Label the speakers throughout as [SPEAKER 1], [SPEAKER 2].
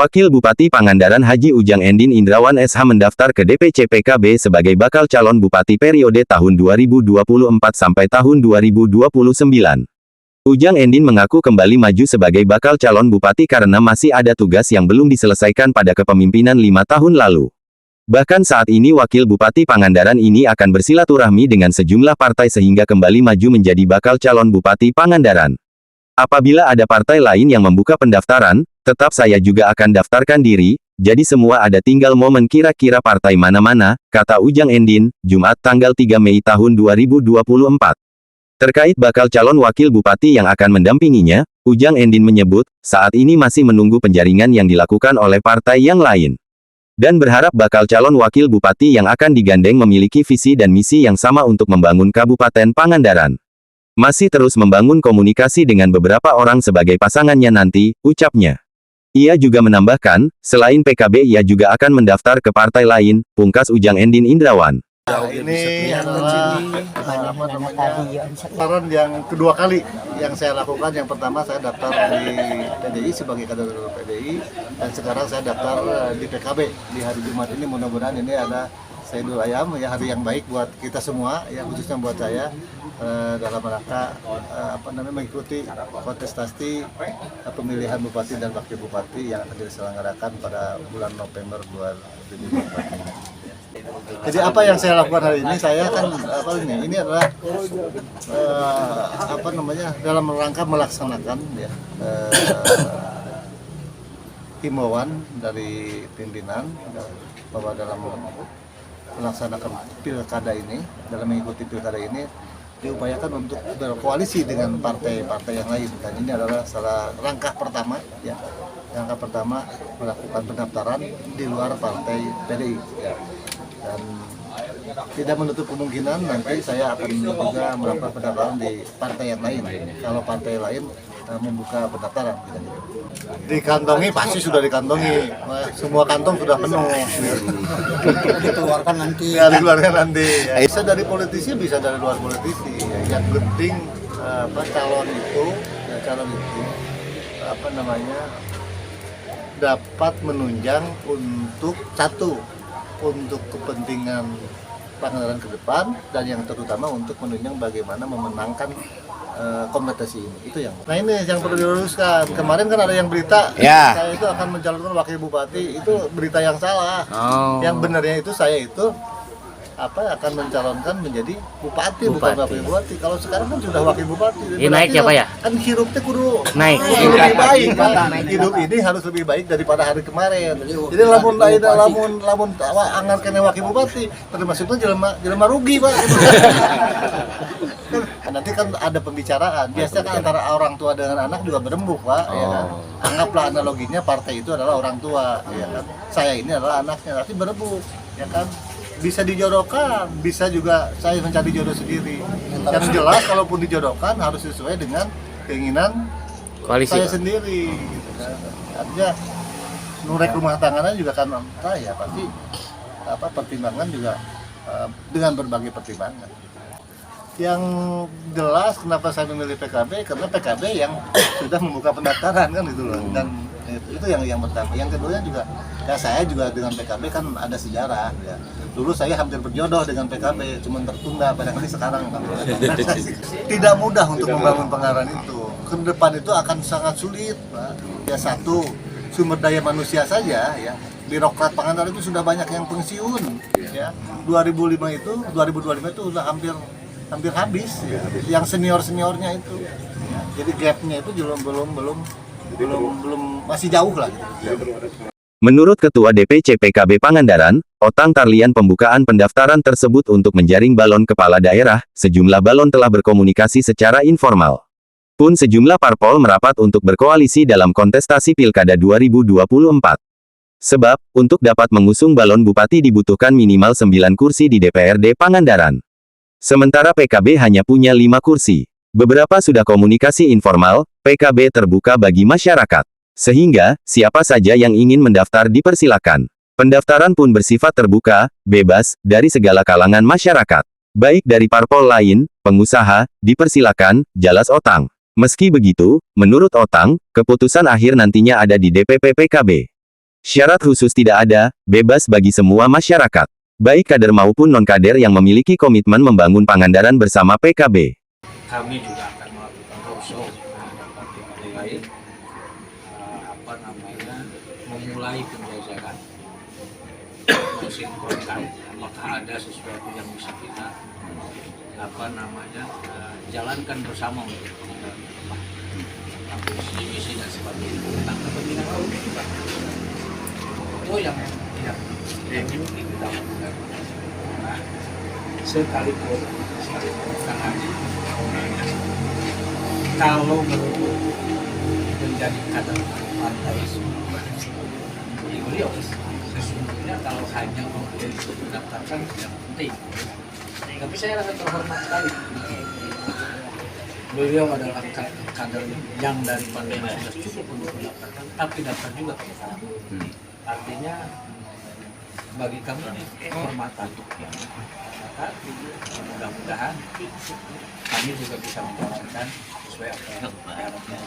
[SPEAKER 1] Wakil Bupati Pangandaran Haji Ujang Endin Indrawan SH mendaftar ke DPC PKB sebagai bakal calon bupati periode tahun 2024 sampai tahun 2029. Ujang Endin mengaku kembali maju sebagai bakal calon bupati karena masih ada tugas yang belum diselesaikan pada kepemimpinan 5 tahun lalu. Bahkan saat ini Wakil Bupati Pangandaran ini akan bersilaturahmi dengan sejumlah partai sehingga kembali maju menjadi bakal calon bupati Pangandaran. Apabila ada partai lain yang membuka pendaftaran, tetap saya juga akan daftarkan diri, jadi semua ada tinggal momen kira-kira partai mana-mana, kata Ujang Endin, Jumat tanggal 3 Mei tahun 2024. Terkait bakal calon wakil bupati yang akan mendampinginya, Ujang Endin menyebut, saat ini masih menunggu penjaringan yang dilakukan oleh partai yang lain. Dan berharap bakal calon wakil bupati yang akan digandeng memiliki visi dan misi yang sama untuk membangun Kabupaten Pangandaran. Masih terus membangun komunikasi dengan beberapa orang sebagai pasangannya nanti, ucapnya. Ia juga menambahkan, selain PKB ia juga akan mendaftar ke partai lain, pungkas Ujang Endin Indrawan.
[SPEAKER 2] Ini adalah pendaftaran yang kedua kali yang saya lakukan. Yang pertama saya daftar di PDI sebagai kader PDI, dan sekarang saya daftar di PKB di hari Jumat ini. Mudah-mudahan ini ada Saidul Ayam, ya, hari yang baik buat kita semua, ya, khususnya buat saya dalam rangka mengikuti kontestasi pemilihan bupati dan wakil bupati yang akan diselenggarakan pada bulan November 2024. Jadi apa yang saya lakukan hari ini, saya kan ini adalah dalam rangka melaksanakan, ya, himbauan dari pimpinan bahwa dalam melaksanakan pilkada ini, dalam mengikuti pilkada ini diupayakan untuk berkoalisi dengan partai-partai yang lain, dan ini adalah salah langkah pertama, ya, langkah pertama melakukan pendaftaran di luar partai PDI, ya. Dan tidak menutup kemungkinan nanti saya akan juga melakukan pendaftaran di partai yang lain kalau partai lain membuka pendaftaran. Dikantongi pasti sudah dikantongi, semua kantong sudah penuh. Dikeluarkan nanti. Ya, dikeluarkan nanti. Ya. Bisa dari politisi, bisa dari luar politisi. Ya. Yang penting calon itu dapat menunjang untuk untuk kepentingan Pangandaran ke depan, dan yang terutama untuk menunjang bagaimana memenangkan kompetisi ini. Itu yang. Nah, ini yang perlu diluruskan. Kemarin kan ada yang berita, ya, saya itu akan mencalonkan wakil bupati, itu berita yang salah. Yang benarnya itu saya itu akan mencalonkan menjadi bupati, bukan wakil bupati. Kalau sekarang kan sudah wakil bupati.
[SPEAKER 3] Ini naik ya Pak ya?
[SPEAKER 2] Kan hirupnya kudu
[SPEAKER 3] naik.
[SPEAKER 2] Lebih baik, Pak. Hidup ini harus lebih baik daripada hari kemarin. Jadi lamun anggar kena wakil bupati, termasuknya jelema rugi, Pak. Nanti kan ada pembicaraan. Biasanya kan antara orang tua dengan anak juga berembuk, Pak. Ya kan? Anggaplah analoginya partai itu adalah orang tua, ya kan? Saya ini adalah anaknya, nanti berembuk, ya kan? Bisa dijodohkan, bisa juga saya mencari jodoh sendiri. Yang jelas, kalaupun dijodohkan harus sesuai dengan keinginan koalisi saya sendiri. Gitu kan. Artinya nurek rumah tangganya juga kan saya pasti pertimbangan juga dengan berbagai pertimbangan. Yang jelas kenapa saya memilih PKB, karena PKB yang sudah membuka pendaftaran kan gitu loh. Dan itu yang pertama. Yang kedua juga, ya, saya juga dengan PKB kan ada sejarah, ya. Dulu saya hampir berjodoh dengan PKB, cuma tertunda barangkali sekarang. Tidak mudah untuk membangun Pangandaran itu. Ke depan itu akan sangat sulit, Pak. Ya, satu, sumber daya manusia saja, ya. Birokrat Pangandaran itu sudah banyak yang pensiun, ya. 2025 itu sudah hampir habis, ya. Yang seniornya itu, ya. Jadi gapnya itu belum masih jauh lah, gitu.
[SPEAKER 1] Menurut Ketua DPC PKB Pangandaran, Otang Tarlian, pembukaan pendaftaran tersebut untuk menjaring balon kepala daerah, sejumlah balon telah berkomunikasi secara informal. Pun sejumlah parpol merapat untuk berkoalisi dalam kontestasi Pilkada 2024. Sebab, untuk dapat mengusung balon bupati dibutuhkan minimal 9 kursi di DPRD Pangandaran. Sementara PKB hanya punya 5 kursi. Beberapa sudah komunikasi informal, PKB terbuka bagi masyarakat. Sehingga, siapa saja yang ingin mendaftar dipersilakan. Pendaftaran pun bersifat terbuka, bebas, dari segala kalangan masyarakat. Baik dari parpol lain, pengusaha, dipersilakan, jelas Otang. Meski begitu, menurut Otang, keputusan akhir nantinya ada di DPP PKB. Syarat khusus tidak ada, bebas bagi semua masyarakat. Baik kader maupun non-kader yang memiliki komitmen membangun Pangandaran bersama PKB.
[SPEAKER 3] Kami juga akan melakukan roadshow mulai memulai penjajakan, mensinkronkan apakah ada sesuatu yang bisa kita jalankan bersama untuk visi dan sebagainya tentang kepentingan kita. Itu yang mungkin kita lakukan. Nah, sekalipun Kang Haji kalau menjadi kader partai beliau sesungguhnya kalau hanya mendaftarkan tidak penting, tapi saya rasa terhormat sekali beliau adalah kader yang dari partai sudah cukup untuk mendaftarkan tapi daftar juga ke sana. Artinya bagi kami ini kehormatan, maka mudah-mudahan kami juga bisa menjalankan sesuai apa yang diharapkan.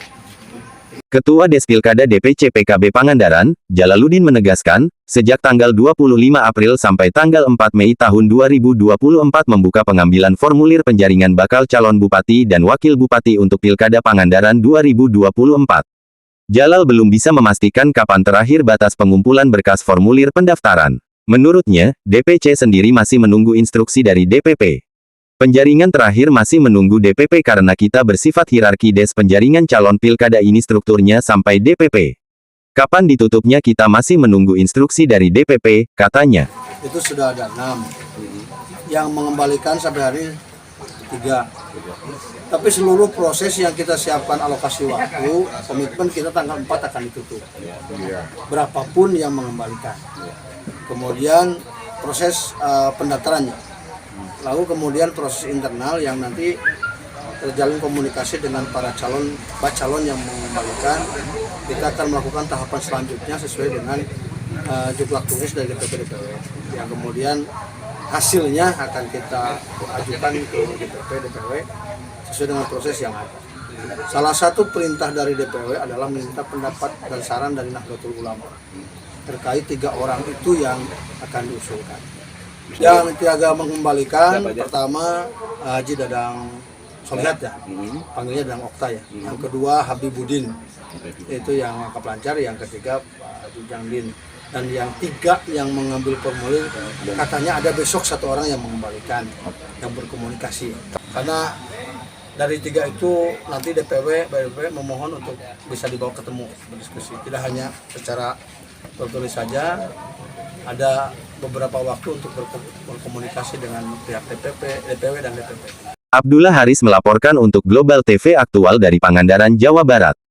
[SPEAKER 1] Ketua Despilkada DPC PKB Pangandaran, Jalaluddin menegaskan, sejak tanggal 25 April sampai tanggal 4 Mei tahun 2024 membuka pengambilan formulir penjaringan bakal calon bupati dan wakil bupati untuk Pilkada Pangandaran 2024. Jalal belum bisa memastikan kapan terakhir batas pengumpulan berkas formulir pendaftaran. Menurutnya, DPC sendiri masih menunggu instruksi dari DPP. Penjaringan terakhir masih menunggu DPP karena kita bersifat hierarki des penjaringan calon pilkada ini strukturnya sampai DPP. Kapan ditutupnya kita masih menunggu instruksi dari DPP, katanya.
[SPEAKER 4] Itu sudah ada 6 yang mengembalikan sampai hari 3. Tapi seluruh proses yang kita siapkan alokasi waktu, komitmen kita tanggal 4 akan ditutup. Berapapun yang mengembalikan. Kemudian proses pendaftarannya. Lalu kemudian proses internal yang nanti terjalin komunikasi dengan para calon yang mengembalikan. Kita akan melakukan tahapan selanjutnya sesuai dengan jumlah tugas dari DPP-DPW. Yang kemudian hasilnya akan kita ajukan ke DPP-DPW sesuai dengan proses yang ada. Salah satu perintah dari DPW adalah minta pendapat dan saran dari Nahdlatul Ulama terkait 3 orang itu yang akan diusulkan. Yang tiaga mengembalikan pertama Haji Dadang Solihat ya, panggilnya Dadang Okta ya. Yang kedua Habibudin, itu yang angka pelancar. Yang ketiga Jangdin. Dan yang 3 yang mengambil formulir katanya ada besok 1 orang yang mengembalikan, yang berkomunikasi. Karena dari 3 itu nanti DPW memohon untuk bisa dibawa ketemu berdiskusi. Tidak hanya secara tertulis saja, ada beberapa waktu untuk berkomunikasi dengan pihak DPW dan DPP.
[SPEAKER 1] Abdullah Haris melaporkan untuk Global TV Aktual dari Pangandaran, Jawa Barat.